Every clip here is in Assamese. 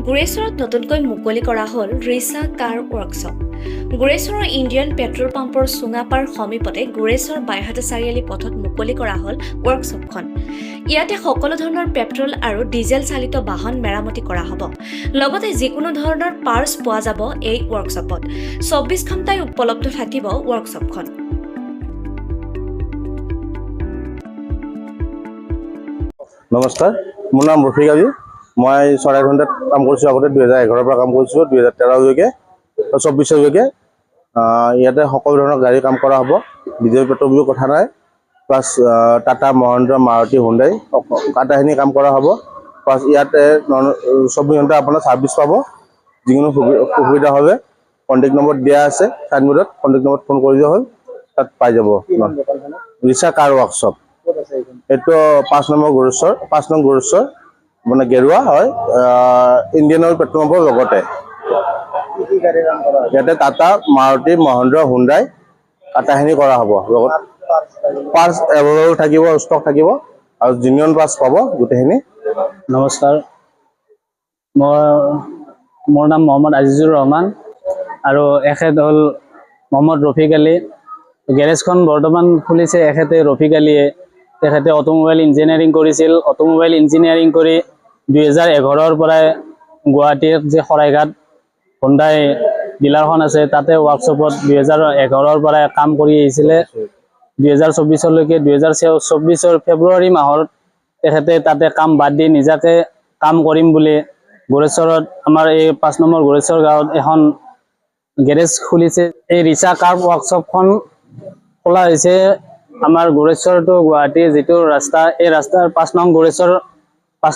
গুৰেশ্বৰত নতুনকৈ মুকলি কৰা হ'ল ৰিচা কাৰ ৱৰ্কশ্বপ। গুৰেশ্বৰৰ ইণ্ডিয়ান পেট্ৰল পাম্পৰ চুঙাপাৰ সমীপতে গুৰেশ্বৰ বাইহাটা চাৰিআলি পথত মুকলি কৰা হ'ল ৱৰ্কশ্বপখন। ইয়াতে সকলো ধৰণৰ পেট্ৰল আৰু ডিজেল চালিত বাহন মেৰামতি কৰা হ'ব। লগতে যিকোনো ধৰণৰ পাৰ্টছ পোৱা যাব এই ৱৰ্কশ্বপত। 24 ঘণ্টাই উপলব্ধ থাকিব ৱৰ্কশ্বপখন। নমস্কাৰ, মোৰ নাম ৰফিক আলী। মই চৰাইঘণ্টাত কাম কৰিছোঁ। আগতে 2011 পৰা কাম কৰিছোঁ, 2013লৈকে 24লৈকে। ইয়াতে সকলো ধৰণৰ গাড়ী কাম কৰা হ'ব। ডিজেল পেট্ৰল বুলি কথা নাই। প্লাছ টাটা, মহেন্দ্ৰ, মাৰুতি, হুণ্ডাই আটাইখিনি কাম কৰা হ'ব। প্লাছ ইয়াতে 24 ঘণ্টা আপোনাৰ ছাৰ্ভিচ পাব। যিকোনো সুবিধা হ'লে কণ্টেক্ট নম্বৰ দিয়া আছে চাইনবোৰ্ডত। কণ্টেক্ট নম্বৰত ফোন কৰিলে হ'ল, তাত পাই যাব। ৰিচা কাৰ ৱৰ্কশ্বপ, এইটো 5 নং গুৰেশ্বৰ মানে গেৰুৱা হয়, ইণ্ডিয়ান অইল পেট্ৰল পাম্পৰ লগতে। ইয়াতে টাটা, মাৰুতি, মহেন্দ্ৰ, হুণ্ডাই আটাইখিনি কৰা হ'ব। লগত পাৰ্টছ এভেইলেবল থাকিব, ষ্টক থাকিব আৰু জিনিয়ন পাৰ্টছ পাব গোটেইখিনি। নমস্কাৰ, মোৰ নাম মহম্মদ আজিজুৰ ৰহমান আৰু এখেত হ'ল মহম্মদ ৰফিক আলী। গেৰেজখন বৰ্তমান খুলিছে এখেতে ৰফিক আলীয়ে। তেখেতে অটোমোবাইল ইঞ্জিনিয়াৰিং কৰিছিল। অটোমোবাইল ইঞ্জিনিয়াৰিং কৰি 2011 পৰাই গুৱাহাটীত যে শৰাইঘাট হুণ্ডাই ডিলাৰখন আছে, তাতে ৱৰ্কশ্বপত 2011 পৰাই কাম কৰি আহিছিলে। 2024লৈকে 2024 ফেব্ৰুৱাৰী মাহত তেখেতে তাতে কাম বাদ দি নিজাকে কাম কৰিম বুলি গুৰেশ্বৰত, আমাৰ এই 5 নম্বৰ গুৰেশ্বৰ গাঁৱত এখন গেৰেজ খুলিছে। এই ৰিচা কাৰ ৱৰ্কশ্বপখন খোলা হৈছে আমাৰ গুৰেশ্বৰ টু গুৱাহাটীৰ যিটো ৰাস্তা, এই ৰাস্তাৰ 5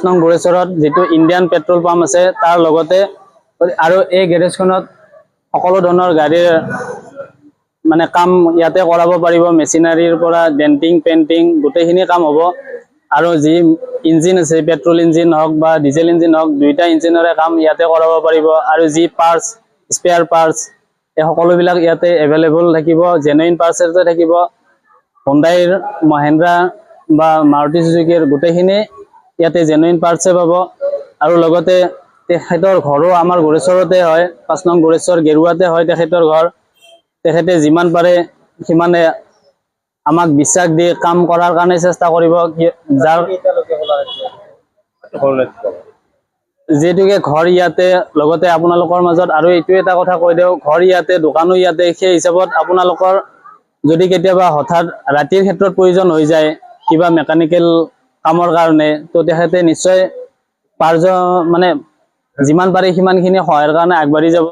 নং গুৰেশ্বৰত যিটো ইণ্ডিয়ান পেট্ৰল পাম্প আছে তাৰ লগতে। আৰু এই গেৰেজখনত সকলো ধৰণৰ গাড়ীৰ মানে কাম ইয়াতে কৰাব পাৰিব। মেচিনাৰীৰ পৰা ডেণ্টিং, পেইণ্টিং গোটেইখিনি কাম হ'ব। আৰু যি ইঞ্জিন আছে, পেট্ৰল ইঞ্জিন হওক বা ডিজেল ইঞ্জিন হওক, দুইটা ইঞ্জিনৰে কাম ইয়াতে কৰাব পাৰিব। আৰু যি পাৰ্টছ, স্পেয়াৰ পাৰ্টছ, এই সকলোবিলাক ইয়াতে এভেইলেবল থাকিব। জেনুইন পাৰ্টছ থাকিব। হুণ্ডাইৰ, মহেন্দ্ৰা বা মাৰুতি চুজুকিৰ গোটেইখিনি ইয়াতে জেনুইন পাৰ্টছে পাব। আৰু লগতে তেখেতৰ ঘৰো আমাৰ গুৰেশ্বৰতে হয়, 5 নং গুৰেশ্বৰ গেৰুৱাতে হয় তেখেতৰ ঘৰ। তেখেতে যিমান পাৰে সিমানে আমাক বিশ্বাস দি কাম কৰাৰ কাৰণে চেষ্টা কৰিব। যিহেতুকে ঘৰ ইয়াতে, লগতে আপোনালোকৰ মাজত আৰু এইটো এটা কথা কৈ দিওঁ, ঘৰ ইয়াতে, দোকানো ইয়াতে। সেই হিচাপত আপোনালোকৰ যদি কেতিয়াবা হঠাৎ ৰাতিৰ ক্ষেত্ৰত প্ৰয়োজন হৈ যায় কিবা মেকানিকেল কামৰ কাৰণে, তো তেখেতে নিশ্চয় মানে যিমান পাৰে সিমানখিনি সহায়ৰ কাৰণে আগবাঢ়ি যাব।